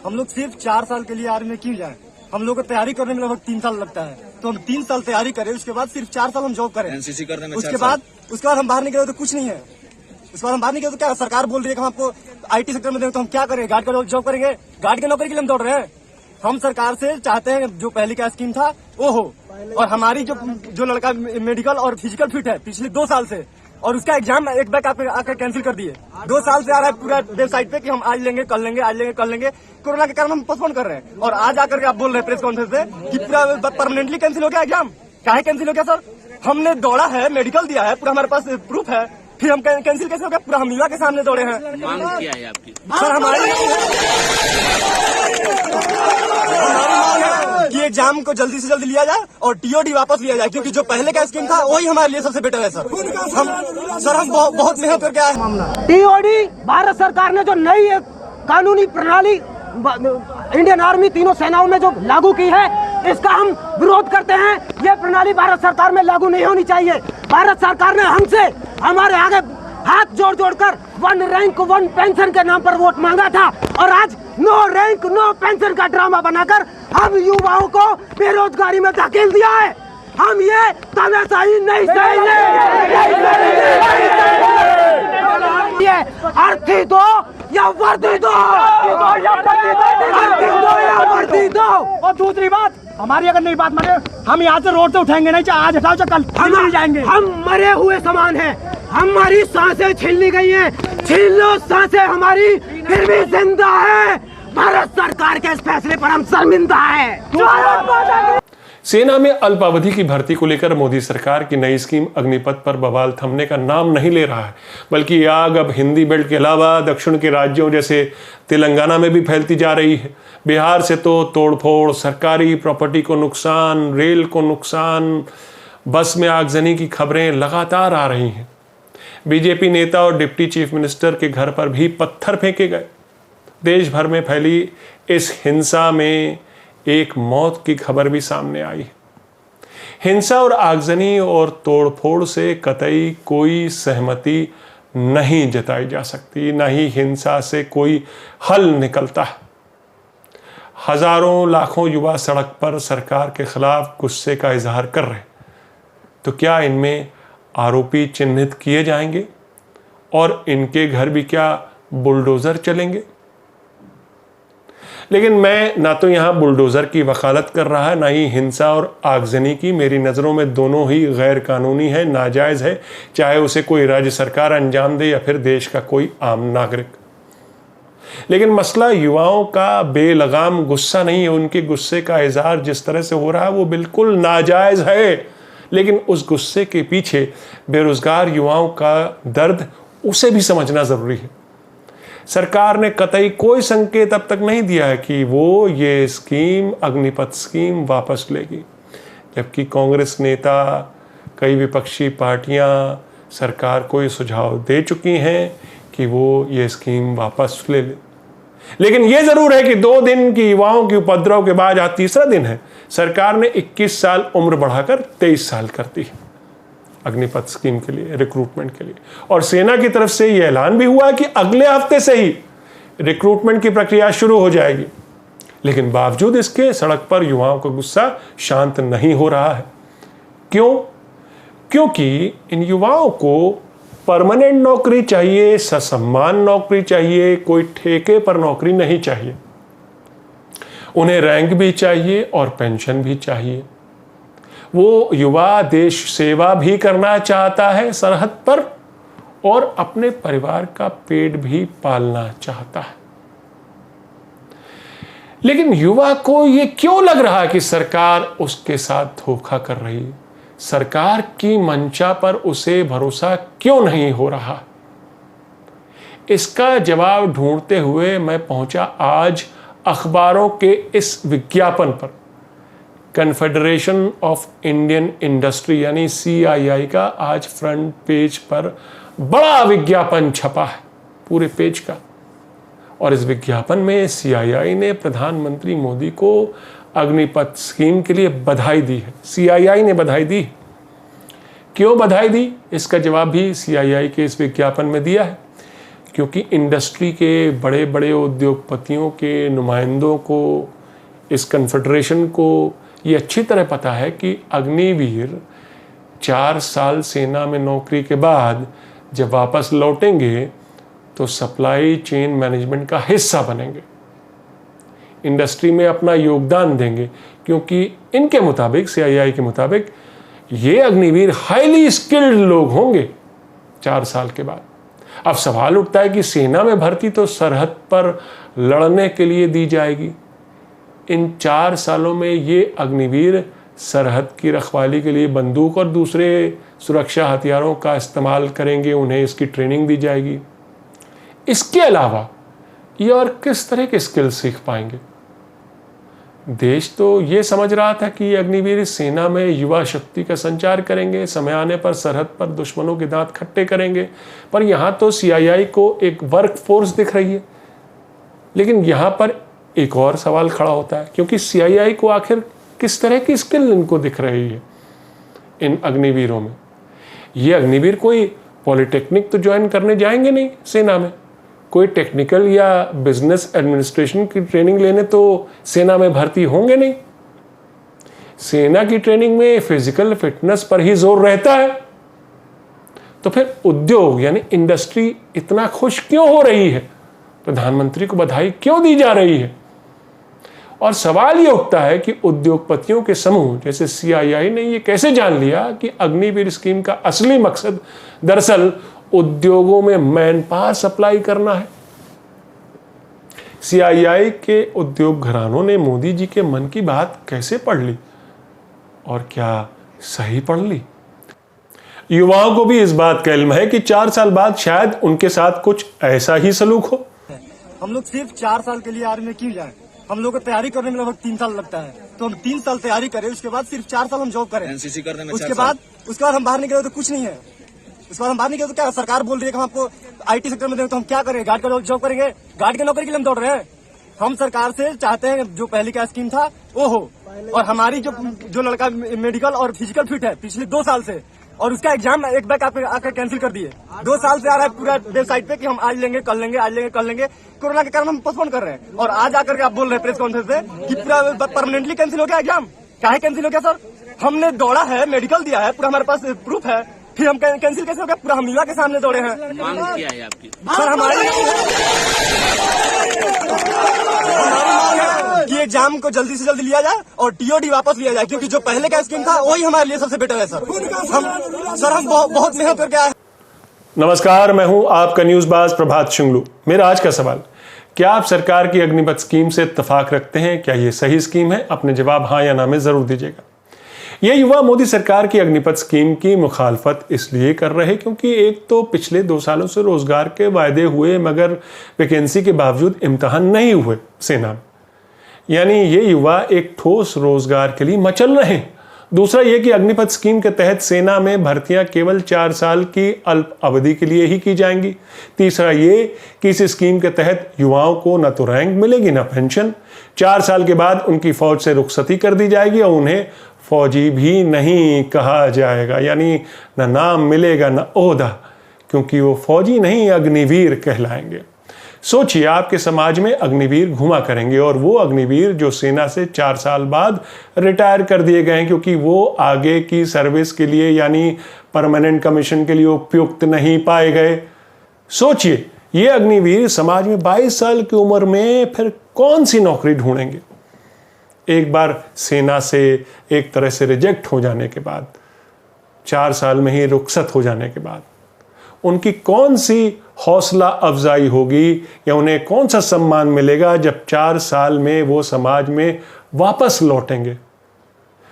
हम लोग सिर्फ 4 साल के लिए आर्मी में क्यों जाए? हम लोग को तैयारी करने में लगभग 3 साल लगता है, तो हम 3 साल तैयारी करें, उसके बाद सिर्फ 4 साल हम जॉब करें, एनसीसी करने में उसके बाद हम बाहर निकले तो कुछ नहीं है। उसके बाद हम बाहर निकले तो क्या सरकार बोल रही है कि हम आपको IT सेक्टर में देंगे, तो हम क्या करें? गार्ड का जॉब करेंगे? गार्ड की नौकरी के लिए हम दौड़ रहे हैं। हम सरकार से चाहते हैं जो पहले का स्कीम था वो हो, और हमारी जो लड़का मेडिकल और फिजिकल फिट है पिछले 2 साल से, और उसका एग्जाम एक बैक आकर कैंसिल कर दिए। 2 साल से आ रहा है पूरा वेबसाइट पे कि हम आज लेंगे कल लेंगे, आज लेंगे कल लेंगे। कोरोना के कारण हम पोस्टपोन कर रहे हैं, और आज आकर के आप बोल रहे हैं प्रेस कॉन्फ्रेंस पे कि पूरा परमानेंटली कैंसिल हो गया एग्जाम। काहे कैंसिल हो गया सर? हमने दौड़ा है, मेडिकल दिया है, पूरा हमारे पास प्रूफ है, फिर हम कैंसिल कैसे हो गया? पूरा हम मीडिया के सामने दौड़े हैं। मांग क्या है आपकी? सर हमारी कि एग्जाम को जल्दी से जल्दी लिया जाए और TOD वापस लिया जाए, क्योंकि जो पहले का स्कीम था वही हमारे लिए सबसे बेटर है सर। हम बहुत मेहनत करके आए हैं। TOD भारत सरकार ने जो नई एक कानूनी प्रणाली इंडियन आर्मी तीनों सेनाओं में जो लागू की है, इसका हम विरोध करते हैं। ये प्रणाली भारत सरकार में लागू नहीं होनी चाहिए। भारत सरकार ने हमसे हमारे आगे हाथ जोड़ जोड़कर 1 रैंक 1 पेंशन के नाम पर वोट मांगा था, और आज 9 रैंक 9 पेंशन का ड्रामा बनाकर हम युवाओं को बेरोजगारी में धकेल दिया है। हम ये तानाशाही नहीं सहेंगे। अर्थी दो या वर्दी दो, अर्थी दो या वर्दी दो। और दूसरी बात, हमारी अगर नहीं बात माने, हम यहाँ से रोड से उठाएंगे नहीं, चाहे आज हटाओ चाहे कल मिल जाएंगे। हम मरे हुए समान हैं, हमारी सांसें छीन ली गई हैं, छीन लो सांसें हमारी, फिर भी जिंदा है। भारत सरकार के इस फैसले पर हम शर्मिंदा हैं। सेना में अल्पावधि की भर्ती को लेकर मोदी सरकार की नई स्कीम अग्निपथ पर बवाल थमने का नाम नहीं ले रहा है, बल्कि ये आग अब हिंदी बेल्ट के अलावा दक्षिण के राज्यों जैसे तेलंगाना में भी फैलती जा रही है। बिहार से तो तोड़फोड़, सरकारी प्रॉपर्टी को नुकसान, रेल को नुकसान, बस में आगजनी की खबरें लगातार आ रही हैं। बीजेपी नेता और डिप्टी चीफ मिनिस्टर के घर पर भी पत्थर फेंके गए। देश भर में फैली इस हिंसा में एक मौत की खबर भी सामने आई है। हिंसा और आगजनी और तोड़फोड़ से कतई कोई सहमति नहीं जताई जा सकती, न ही हिंसा से कोई हल निकलता है। हजारों लाखों युवा सड़क पर सरकार के खिलाफ गुस्से का इजहार कर रहे हैं, तो क्या इनमें आरोपी चिन्हित किए जाएंगे और इनके घर भी क्या बुलडोजर चलेंगे? लेकिन मैं ना तो यहाँ बुलडोजर की वकालत कर रहा है, ना ही हिंसा और आगजनी की। मेरी नज़रों में दोनों ही गैर कानूनी है, नाजायज़ है, चाहे उसे कोई राज्य सरकार अंजाम दे या फिर देश का कोई आम नागरिक। लेकिन मसला युवाओं का बेलगाम गुस्सा नहीं है। उनके गुस्से का इजहार जिस तरह से हो रहा है वो बिल्कुल नाजायज़ है, लेकिन उस गुस्से के पीछे बेरोजगार युवाओं का दर्द, उसे भी समझना ज़रूरी है। सरकार ने कतई कोई संकेत अब तक नहीं दिया है कि वो ये स्कीम, अग्निपथ स्कीम वापस लेगी, जबकि कांग्रेस नेता, कई विपक्षी पार्टियां सरकार को ये सुझाव दे चुकी हैं कि वो ये स्कीम वापस ले ले। लेकिन ये ज़रूर है कि 2 दिन की युवाओं की उपद्रव के बाद आज तीसरा दिन है, सरकार ने 21 साल उम्र बढ़ाकर 23 साल कर दी अग्निपथ स्कीम के लिए, रिक्रूटमेंट के लिए। और सेना की तरफ से यह ऐलान भी हुआ है कि अगले हफ्ते से ही रिक्रूटमेंट की प्रक्रिया शुरू हो जाएगी। लेकिन बावजूद इसके सड़क पर युवाओं का गुस्सा शांत नहीं हो रहा है। क्यों? क्योंकि इन युवाओं को परमानेंट नौकरी चाहिए, ससम्मान नौकरी चाहिए, कोई ठेके पर नौकरी नहीं चाहिए। उन्हें रैंक भी चाहिए और पेंशन भी चाहिए। वो युवा देश सेवा भी करना चाहता है सरहद पर, और अपने परिवार का पेट भी पालना चाहता है। लेकिन युवा को ये क्यों लग रहा है कि सरकार उसके साथ धोखा कर रही है? सरकार की मंशा पर उसे भरोसा क्यों नहीं हो रहा? इसका जवाब ढूंढते हुए मैं पहुंचा आज अखबारों के इस विज्ञापन पर। कन्फेडरेशन ऑफ इंडियन इंडस्ट्री यानी CII का आज फ्रंट पेज पर बड़ा विज्ञापन छपा है, पूरे पेज का। और इस विज्ञापन में CII ने प्रधानमंत्री मोदी को अग्निपथ स्कीम के लिए बधाई दी है। CII ने बधाई दी। क्यों बधाई दी, इसका जवाब भी CII के इस विज्ञापन में दिया है। क्योंकि इंडस्ट्री के बड़े बड़े उद्योगपतियों के नुमाइंदों को, इस कन्फेडरेशन को ये अच्छी तरह पता है कि अग्निवीर 4 साल सेना में नौकरी के बाद जब वापस लौटेंगे तो सप्लाई चेन मैनेजमेंट का हिस्सा बनेंगे, इंडस्ट्री में अपना योगदान देंगे, क्योंकि इनके मुताबिक, CII के मुताबिक, ये अग्निवीर हाईली स्किल्ड लोग होंगे 4 साल के बाद। अब सवाल उठता है कि सेना में भर्ती तो सरहद पर लड़ने के लिए दी जाएगी, इन 4 सालों में ये अग्निवीर सरहद की रखवाली के लिए बंदूक और दूसरे सुरक्षा हथियारों का इस्तेमाल करेंगे, उन्हें इसकी ट्रेनिंग दी जाएगी। इसके अलावा ये और किस तरह के स्किल सीख पाएंगे? देश तो ये समझ रहा था कि ये अग्निवीर सेना में युवा शक्ति का संचार करेंगे, समय आने पर सरहद पर दुश्मनों के दांत खट्टे करेंगे, पर यहाँ तो CII को एक वर्क फोर्स दिख रही है। लेकिन यहाँ पर एक और सवाल खड़ा होता है, क्योंकि CII को आखिर किस तरह की स्किल इनको दिख रही है इन अग्निवीरों में? ये अग्निवीर कोई पॉलिटेक्निक तो ज्वाइन करने जाएंगे नहीं सेना में, कोई टेक्निकल या बिजनेस एडमिनिस्ट्रेशन की ट्रेनिंग लेने तो सेना में भर्ती होंगे नहीं। सेना की ट्रेनिंग में फिजिकल फिटनेस पर ही जोर रहता है। तो फिर उद्योग यानी इंडस्ट्री इतना खुश क्यों हो रही है? प्रधानमंत्री को बधाई क्यों दी जा रही है? और सवाल ये उठता है कि उद्योगपतियों के समूह जैसे CII ने ये कैसे जान लिया कि अग्निवीर स्कीम का असली मकसद दरअसल उद्योगों में मैन पावर सप्लाई करना है। CII के उद्योग घरानों ने मोदी जी के मन की बात कैसे पढ़ ली, और क्या सही पढ़ ली? युवाओं को भी इस बात का इल्म है कि 4 साल बाद शायद उनके साथ कुछ ऐसा ही सलूक हो। हम लोग सिर्फ 4 साल के लिए आर्मी में क्यों जाए? हम लोग को तैयारी करने में लगभग 3 साल लगता है, तो हम 3 साल तैयारी करें, उसके बाद सिर्फ 4 साल हम जॉब करें, NCC करने में उसके बाद हम बाहर निकले तो कुछ नहीं है। उसके बाद हम बाहर निकले तो क्या सरकार बोल रही है कि हम आपको IT सेक्टर में देंगे, तो हम क्या करें? गार्ड का जॉब करेंगे? गार्ड की नौकरी के लिए हम दौड़ रहे हैं। हम सरकार से चाहते हैं जो पहले का स्कीम था वो हो, और हमारी जो लड़का मेडिकल और फिजिकल फिट है पिछले 2 साल से, और उसका एग्जाम एक बैक आकर कैंसिल कर दिए। 2 साल से आ रहा है पूरा वेबसाइट पे कि हम आज लेंगे, कल लेंगे, आज लेंगे, कल लेंगे। कोरोना के कारण हम पोस्टपोन कर रहे हैं, और आज आकर के आप बोल रहे हैं प्रेस कॉन्फ्रेंस से कि पूरा परमानेंटली कैंसिल हो गया एग्जाम। काहे कैंसिल हो गया सर? हमने दौड़ा है, मेडिकल दिया है, पूरा हमारे पास प्रूफ है, फिर हम कैंसिल कैसे हो गया? पूरा हम मीडिया के सामने दौड़े हैं। मांग क्या है आपकी? सर हमारी कि एग्जाम को जल्दी से जल्दी लिया जाए और TOD वापस लिया जाए, क्योंकि जो पहले का स्कीम था वही हमारे लिए सबसे बेटर है सर। हम बहुत मेहनत करके आए। नमस्कार, मैं हूं आपका न्यूज़बाज प्रभात शुंगलू। मेरा आज का सवाल, क्या आप सरकार की अग्निपथ स्कीम से इत्तेफाक रखते हैं? क्या ये सही स्कीम है? अपने जवाब हाँ या ना में जरूर दीजिएगा। ये युवा मोदी सरकार की अग्निपथ स्कीम की मुखालफत इसलिए कर रहे हैं क्योंकि एक तो पिछले 2 सालों से रोजगार के वायदे हुए मगर वैकेंसी के बावजूद इम्तहान नहीं हुए सेना में, यानी ये युवा एक ठोस रोजगार के लिए मचल रहे हैं। दूसरा ये कि अग्निपथ स्कीम के तहत सेना में भर्तियां केवल 4 साल की अल्प अवधि के लिए ही की जाएंगी। तीसरा ये कि इस स्कीम के तहत युवाओं को न तो रैंक मिलेगी न पेंशन। 4 साल के बाद उनकी फौज से रुखसती कर दी जाएगी और उन्हें फौजी भी नहीं कहा जाएगा, यानी न नाम मिलेगा न ओहदा, क्योंकि वो फौजी नहीं अग्निवीर कहलाएंगे। सोचिए, आपके समाज में अग्निवीर घुमा करेंगे, और वो अग्निवीर जो सेना से 4 साल बाद रिटायर कर दिए गए हैं क्योंकि वो आगे की सर्विस के लिए यानी परमानेंट कमीशन के लिए उपयुक्त नहीं पाए गए। सोचिए, ये अग्निवीर समाज में 22 साल की उम्र में फिर कौन सी नौकरी ढूंढेंगे? एक बार सेना से एक तरह से रिजेक्ट हो जाने के बाद, 4 साल में ही रुखसत हो जाने के बाद उनकी कौन सी हौसला अफजाई होगी या उन्हें कौन सा सम्मान मिलेगा जब 4 साल में वो समाज में वापस लौटेंगे,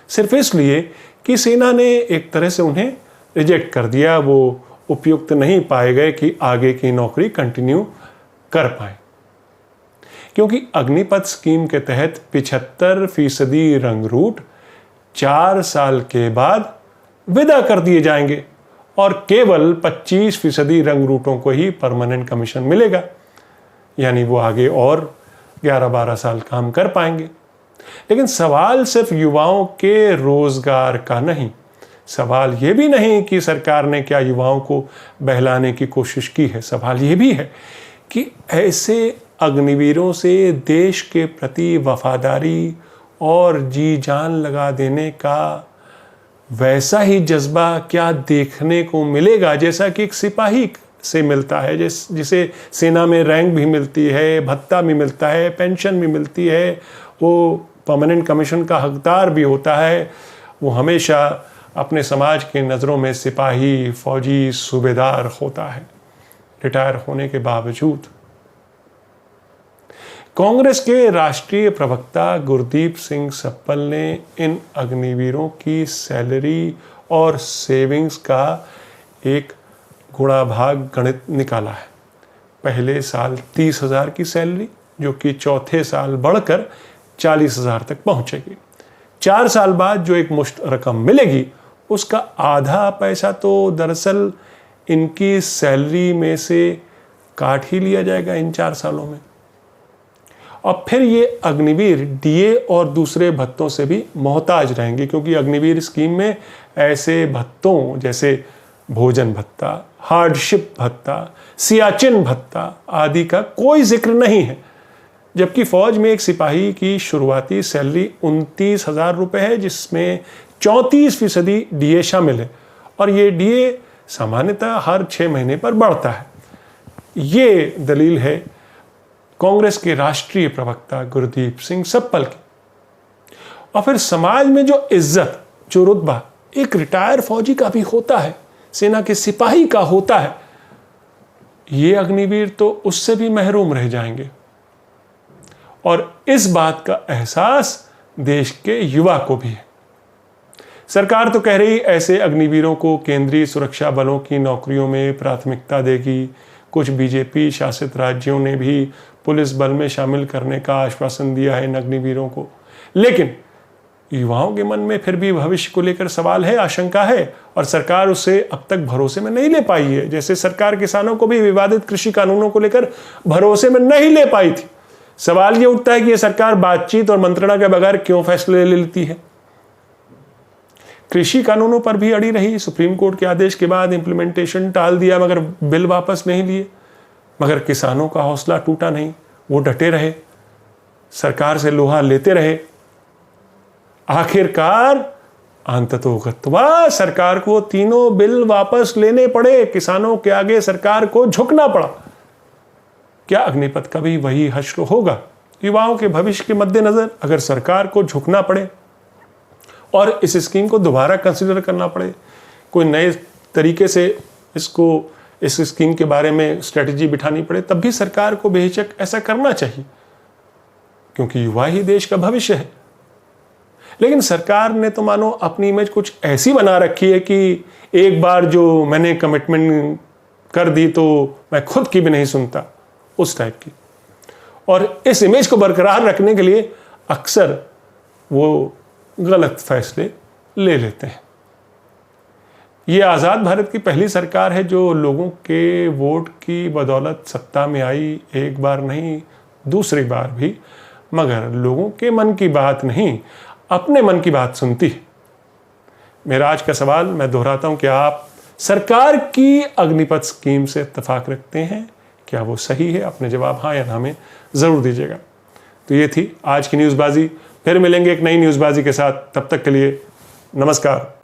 सिर्फ इसलिए कि सेना ने एक तरह से उन्हें रिजेक्ट कर दिया, वो उपयुक्त नहीं पाए गए कि आगे की नौकरी कंटिन्यू कर पाए। क्योंकि अग्निपथ स्कीम के तहत 75% रंगरूट 4 साल के बाद विदा कर दिए जाएंगे और केवल 25% रंगरूटों को ही परमानेंट कमीशन मिलेगा, यानी वो आगे और 11-12 साल काम कर पाएंगे। लेकिन सवाल सिर्फ युवाओं के रोजगार का नहीं, सवाल ये भी नहीं कि सरकार ने क्या युवाओं को बहलाने की कोशिश की है, सवाल ये भी है कि ऐसे अग्निवीरों से देश के प्रति वफादारी और जी जान लगा देने का वैसा ही जज्बा क्या देखने को मिलेगा जैसा कि एक सिपाही से मिलता है, जिसे सेना में रैंक भी मिलती है, भत्ता भी मिलता है, पेंशन भी मिलती है, वो परमानेंट कमीशन का हकदार भी होता है। वो हमेशा अपने समाज के नज़रों में सिपाही, फौजी, सूबेदार होता है रिटायर होने के बावजूद। कांग्रेस के राष्ट्रीय प्रवक्ता गुरदीप सिंह सप्पल ने इन अग्निवीरों की सैलरी और सेविंग्स का एक गुणा भाग गणित निकाला है। पहले साल 30,000 की सैलरी, जो कि चौथे साल बढ़कर 40,000 तक पहुंचेगी। 4 साल बाद जो एक मुश्त रकम मिलेगी उसका आधा पैसा तो दरअसल इनकी सैलरी में से काट ही लिया जाएगा इन 4 सालों में। और फिर ये अग्निवीर डीए और दूसरे भत्तों से भी मोहताज रहेंगे, क्योंकि अग्निवीर स्कीम में ऐसे भत्तों जैसे भोजन भत्ता, हार्डशिप भत्ता, सियाचिन भत्ता आदि का कोई जिक्र नहीं है। जबकि फौज में एक सिपाही की शुरुआती सैलरी 29,000 रुपये है, जिसमें 34% डीए शामिल है, और ये डीए सामान्यतः हर 6 महीने पर बढ़ता है। ये दलील है कांग्रेस के राष्ट्रीय प्रवक्ता गुरदीप सिंह सप्पल की। और फिर समाज में जो इज्जत, जो रुतबा एक रिटायर फौजी का भी होता है, सेना के सिपाही का होता है, ये अग्निवीर तो उससे भी महरूम रह जाएंगे। और इस बात का एहसास देश के युवा को भी है। सरकार तो कह रही ऐसे अग्निवीरों को केंद्रीय सुरक्षा बलों की नौकरियों में प्राथमिकता देगी। कुछ बीजेपी शासित राज्यों ने भी पुलिस बल में शामिल करने का आश्वासन दिया है इन अग्निवीरों को। लेकिन युवाओं के मन में फिर भी भविष्य को लेकर सवाल है, आशंका है, और सरकार उसे अब तक भरोसे में नहीं ले पाई है। जैसे सरकार किसानों को भी विवादित कृषि कानूनों को लेकर भरोसे में नहीं ले पाई थी। सवाल ये उठता है कि यह सरकार बातचीत और मंत्रणा के बगैर क्यों फैसले ले लेती है। कृषि कानूनों पर भी अड़ी रही, सुप्रीम कोर्ट के आदेश के बाद इंप्लीमेंटेशन टाल दिया, मगर बिल वापस नहीं लिए। मगर किसानों का हौसला टूटा नहीं, वो डटे रहे, सरकार से लोहा लेते रहे। आखिरकार अंततोगत्वा सरकार को तीनों बिल वापस लेने पड़े, किसानों के आगे सरकार को झुकना पड़ा। क्या अग्निपथ का भी वही हश्र होगा? युवाओं के भविष्य के मद्देनजर अगर सरकार को झुकना पड़े और इस स्कीम को दोबारा कंसिडर करना पड़े, कोई नए तरीके से इस स्कीम के बारे में स्ट्रेटजी बिठानी पड़े, तब भी सरकार को बेहिचक ऐसा करना चाहिए, क्योंकि युवा ही देश का भविष्य है। लेकिन सरकार ने तो मानो अपनी इमेज कुछ ऐसी बना रखी है कि एक बार जो मैंने कमिटमेंट कर दी तो मैं खुद की भी नहीं सुनता, उस टाइप की। और इस इमेज को बरकरार रखने के लिए अक्सर वो गलत फैसले ले लेते हैं। ये आज़ाद भारत की पहली सरकार है जो लोगों के वोट की बदौलत सत्ता में आई, एक बार नहीं दूसरी बार भी, मगर लोगों के मन की बात नहीं, अपने मन की बात सुनती है। मेरा आज का सवाल मैं दोहराता हूं कि आप सरकार की अग्निपथ स्कीम से इत्तेफाक रखते हैं? क्या वो सही है? अपने जवाब हाँ या ना में ज़रूर दीजिएगा। तो ये थी आज की न्यूज़बाजी। फिर मिलेंगे एक नई न्यूज़बाजी के साथ। तब तक के लिए नमस्कार।